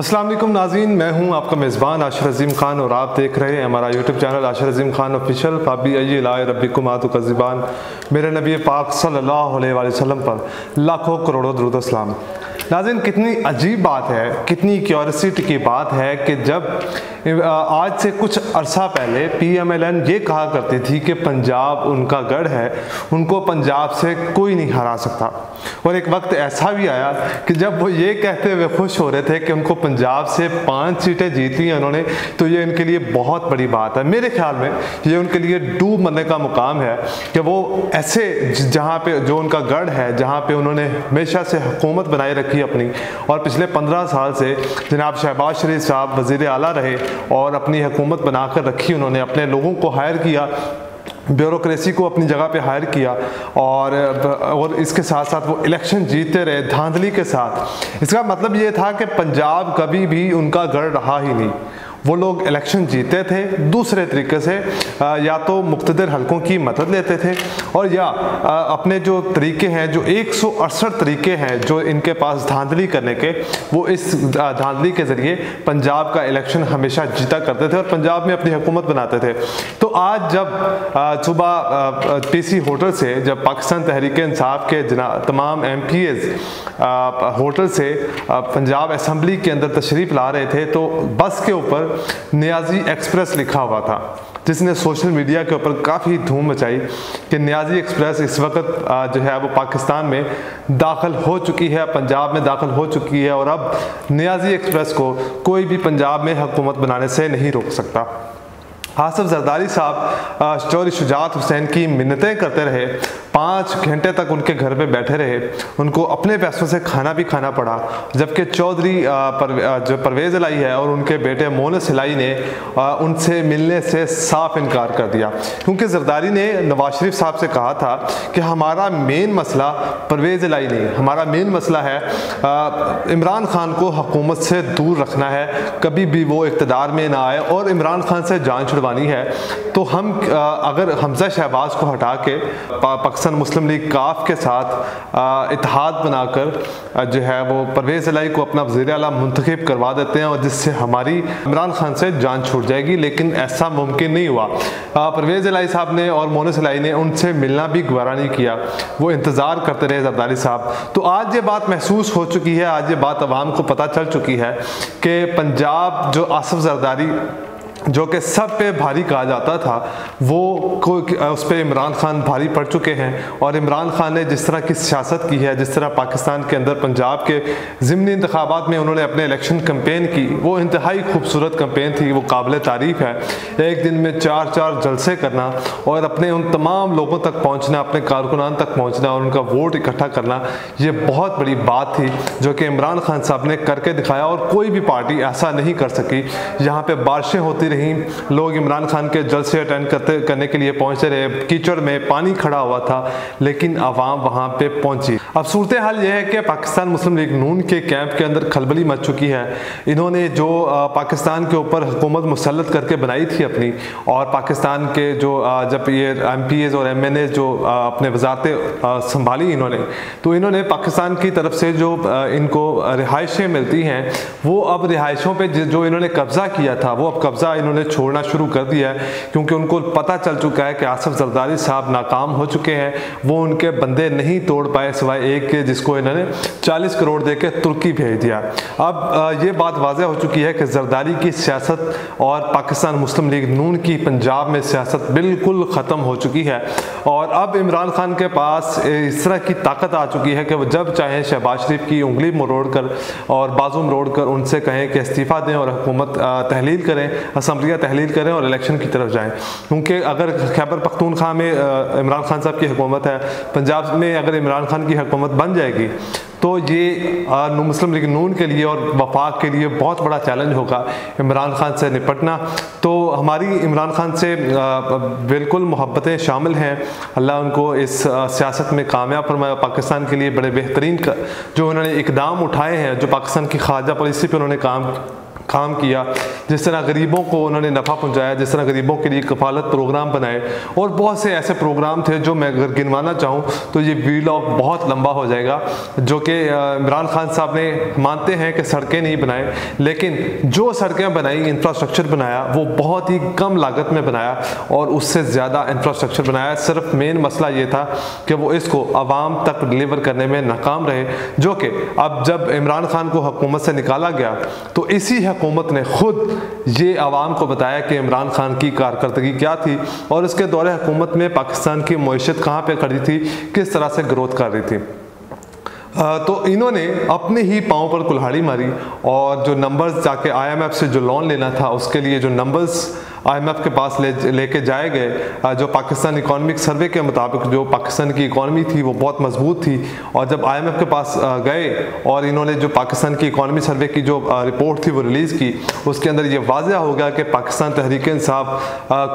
अस्सलाम वालेकुम नाज़रीन, मैं हूं आपका मेज़बान आशिर अज़ीम ख़ान और आप देख रहे हैं हमारा यूट्यूब चैनल आशिर अज़ीम ख़ान ऑफिशियल। फ़ाबी अय्यी लाए रब्बिकुम आतु कज़िबान। मेरे नबी पाक सल्लल्लाहु अलैहि वसल्लम पर लाखों करोड़ों दुरूद व सलाम। नाज़रीन, कितनी अजीब बात है, कितनी क्यूरियोसिटी की बात है कि जब आज से कुछ अरसा पहले PMLN ये कहा करती थी कि पंजाब उनका गढ़ है, उनको पंजाब से कोई नहीं हरा सकता। और एक वक्त ऐसा भी आया कि जब वो ये कहते हुए खुश हो रहे थे कि उनको पंजाब से 5 सीटें जीत ली हैं उन्होंने, तो ये उनके लिए बहुत बड़ी बात है। मेरे ख्याल में ये उनके लिए डूब मरने का मुकाम है कि वो ऐसे जहाँ पे जो उनका गढ़ है, जहाँ पे उन्होंने हमेशा से हुकूमत बनाए रखी अपनी, और पिछले 15 साल से जनाब शहबाज शरीफ साहब वज़ीर आला रहे और अपनी हुकूमत बनाकर रखी, उन्होंने अपने लोगों को हायर किया, ब्यूरोक्रेसी को अपनी जगह पे हायर किया और इसके साथ साथ वो इलेक्शन जीतते रहे धांधली के साथ। इसका मतलब ये था कि पंजाब कभी भी उनका गढ़ रहा ही नहीं। वो लोग इलेक्शन जीते थे दूसरे तरीके से, या तो मुख्तदर हलकों की मदद लेते थे और या अपने जो तरीके हैं, जो 168 तरीके हैं जो इनके पास धांधली करने के, वो इस धांधली के ज़रिए पंजाब का इलेक्शन हमेशा जीता करते थे और पंजाब में अपनी हुकूमत बनाते थे। तो आज जब सुबह PC होटल से, जब पाकिस्तान तहरीक इंसाफ के तमाम MPs होटल से पंजाब असम्बली के अंदर तशरीफ़ ला रहे थे, तो बस के ऊपर नियाजी एक्सप्रेस लिखा हुआ था, जिसने सोशल मीडिया के ऊपर काफ़ी धूम मचाई कि नियाजी एक्सप्रेस इस वक्त जो है वो पाकिस्तान में दाखिल हो चुकी है, पंजाब में दाखिल हो चुकी है और अब नियाजी एक्सप्रेस को कोई भी पंजाब में हुकूमत बनाने से नहीं रोक सकता। आसिफ जरदारी साहब चौधरी शुजात हुसैन की मिन्नतें करते रहे, 5 घंटे तक उनके घर पे बैठे रहे, उनको अपने पैसों से खाना भी खाना पड़ा, जबकि चौधरी जो परवेज़ इलाही है और उनके बेटे मोनस इलाही ने उनसे मिलने से साफ इनकार कर दिया, क्योंकि जरदारी ने नवाज शरीफ साहब से कहा था कि हमारा मेन मसला परवेज़ इलाही नहीं, हमारा मेन मसला है इमरान खान को हुकूमत से दूर रखना है, कभी भी वो इक़्तिदार में ना आए और इमरान खान से जान छुड़वानी है। तो हम अगर हमजा शहबाज को हटा के पाकिस्तान मुस्लिम लीग काफ के साथ इत्तेहाद बनाकर जो है वो परवेज़ इलाही को अपना वज़ीर आला मुंतखब करवा देते हैं और जिससे हमारी इमरान खान से जान छूट जाएगी, लेकिन ऐसा मुमकिन नहीं हुआ। परवेज़ इलाही साहब ने और मोनस इलाही ने उनसे मिलना भी गवारा नहीं किया, वो इंतज़ार करते रहे जरदारी साहब। तो आज ये बात महसूस हो चुकी है, आज ये बात अवाम को पता चल चुकी है कि पंजाब जो आसिफ जरदारी जो कि सब पे भारी कहा जाता था, वो उस पर इमरान खान भारी पड़ चुके हैं। और इमरान खान ने जिस तरह की सियासत की है, जिस तरह पाकिस्तान के अंदर पंजाब के ज़िमनी इंतखाबात में उन्होंने अपने इलेक्शन कैंपेन की, वो इंतहाई खूबसूरत कैंपेन थी, वो काबिल तारीफ़ है। एक दिन में 4-4 जलसे करना और अपने उन तमाम लोगों तक पहुँचना, अपने कारकुनान तक पहुँचना और उनका वोट इकट्ठा करना, ये बहुत बड़ी बात थी जो कि इमरान खान साहब ने करके दिखाया और कोई भी पार्टी ऐसा नहीं कर सकी। यहाँ पर बारिशें होती रहीं, लोग इमरान खान के जलसे अटेंड करने के लिए पहुंचते रहे, कीचड़ में पानी खड़ा हुआ था, लेकिन आवाम वहां पे पहुंची। अब सूरत हाल यह है कि पाकिस्तान मुस्लिम लीग नून के कैंप के अंदर खलबली मच चुकी है। इन्होंने जो पाकिस्तान के ऊपर हुकूमत मुसल्लत करके बनाई थी अपनी, और पाकिस्तान के जो जब ये MPs और MNA जो अपने वजारतें संभाली इन्होंने, तो इन्होंने पाकिस्तान की तरफ से जो इनको रिहाइशें मिलती हैं, वो अब रिहाइशों पर जो इन्होंने कब्ज़ा किया था, वो अब कब्ज़ा इन्होंने छोड़ना शुरू कर दिया है, क्योंकि उनको पता चल चुका है कि आसिफ जरदारी साहब नाकाम हो चुके हैं। वो उनके बंदे नहीं तोड़ पाए सिवाय एक के, जिसको इन्होंने 40 करोड़ दे के तुर्की भेज दिया। अब ये बात वाज़ह हो चुकी है कि जरदारी की सियासत और पाकिस्तान मुस्लिम लीग नून की पंजाब में सियासत बिल्कुल ख़त्म हो चुकी है और अब इमरान खान के पास इस तरह की ताकत आ चुकी है कि वो जब चाहें शहबाज शरीफ की उंगली मरोड़ कर और बाजू मरोड़ कर उनसे कहें कि इस्तीफ़ा दें और हुकूमत तहलील करें, असम्बलियाँ तहलील करें और इलेक्शन की तरफ जाएं। क्योंकि अगर खैबर पख्तूनख्वा में इमरान खान साहब की हुकूमत है, पंजाब में अगर इमरान खान की हुकूमत बन जाएगी, तो ये मुस्लिम लीग नून के लिए और वफाक के लिए बहुत बड़ा चैलेंज होगा इमरान खान से निपटना। तो हमारी इमरान खान से बिल्कुल मोहब्बतें शामिल हैं, अल्लाह उनको इस सियासत में कामयाब फरमाए। पाकिस्तान के लिए बड़े बेहतरीन जो उन्होंने इकदाम उठाए हैं, जो पाकिस्तान की खारजा पॉलिसी पर उन्होंने काम काम किया, जिस तरह गरीबों को उन्होंने नफ़ा पहुंचाया, जिस तरह गरीबों के लिए कफालत प्रोग्राम बनाए, और बहुत से ऐसे प्रोग्राम थे जो मैं अगर गिनवाना चाहूँ तो ये वीलॉग बहुत लंबा हो जाएगा। जो कि इमरान खान साहब ने मानते हैं कि सड़कें नहीं बनाए, लेकिन जो सड़कें बनाई, इंफ्रास्ट्रक्चर बनाया, वो बहुत ही कम लागत में बनाया और उससे ज़्यादा इंफ्रास्ट्रक्चर बनाया। सिर्फ मेन मसला ये था कि वो इसको आवाम तक डिलीवर करने में नाकाम रहे, जो कि अब जब इमरान खान को हुकूमत से निकाला गया तो इसी हुकूमत ने खुद ये आवाम को बताया कि इमरान खान की कारकर्दगी क्या थी और उसके दौरे हुकूमत में पाकिस्तान की मईशत कहाँ पे खड़ी थी, किस तरह से ग्रोथ कर रही थी। तो इन्होंने अपने ही पाँव पर कुल्हाड़ी मारी और जो नंबर्स जाके IMF से जो लोन लेना था उसके लिए जो नंबर्स IMF के पास लेके जाए गए, जो पाकिस्तान इकोनॉमिक सर्वे के मुताबिक जो पाकिस्तान की इकॉनमी थी वो बहुत मजबूत थी, और जब IMF के पास गए और इन्होंने जो पाकिस्तान की इकॉनमी सर्वे की जो रिपोर्ट थी वो रिलीज़ की, उसके अंदर ये वाज़ह हो गया कि पाकिस्तान तहरीक-ए-इंसाफ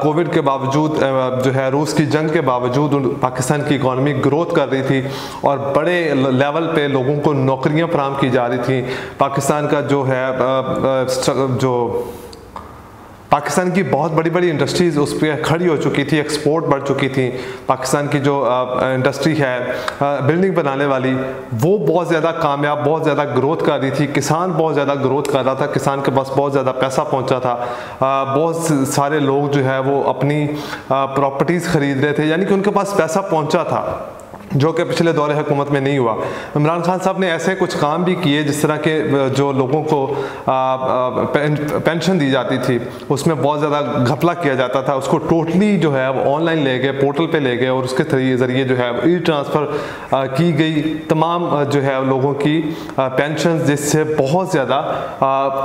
कोविड के बावजूद जो है रूस की जंग के बावजूद पाकिस्तान की इकॉनमी ग्रोथ कर रही थी और बड़े लेवल पे लोगों को नौकरियां फराहम की जा रही थी। पाकिस्तान का जो है जो पाकिस्तान की बहुत बड़ी बड़ी इंडस्ट्रीज़ उस पर खड़ी हो चुकी थी, एक्सपोर्ट बढ़ चुकी थी। पाकिस्तान की जो इंडस्ट्री है बिल्डिंग बनाने वाली, वो बहुत ज़्यादा कामयाब, बहुत ज़्यादा ग्रोथ कर रही थी। किसान बहुत ज़्यादा ग्रोथ कर रहा था, किसान के पास बहुत ज़्यादा पैसा पहुंचा था। बहुत सारे लोग जो है वो अपनी प्रॉपर्टीज़ ख़रीद रहे थे, यानी कि उनके पास पैसा पहुँचा था, जो कि पिछले दौरे हुकूमत में नहीं हुआ। इमरान खान साहब ने ऐसे कुछ काम भी किए, जिस तरह के जो लोगों को पेंशन दी जाती थी उसमें बहुत ज़्यादा घपला किया जाता था, उसको टोटली जो है वो ऑनलाइन ले गए, पोर्टल पे ले गए और उसके ज़रिए जो है ई ट्रांसफ़र की गई तमाम जो है लोगों की पेंशन, जिससे बहुत ज़्यादा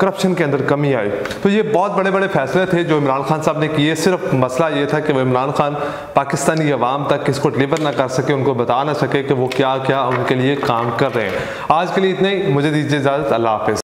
करप्शन के अंदर कमी आई। तो ये बहुत बड़े बड़े फैसले थे जो इमरान खान साहब ने किए। सिर्फ मसला ये था कि वो इमरान खान पाकिस्तानी अवाम तक इसको डिलीवर ना कर सके, उनको बता ना सके कि वो क्या क्या उनके लिए काम कर रहे हैं। आज के लिए इतना ही, मुझे दीजिए इजाज़त। अल्लाह हाफ़िज़।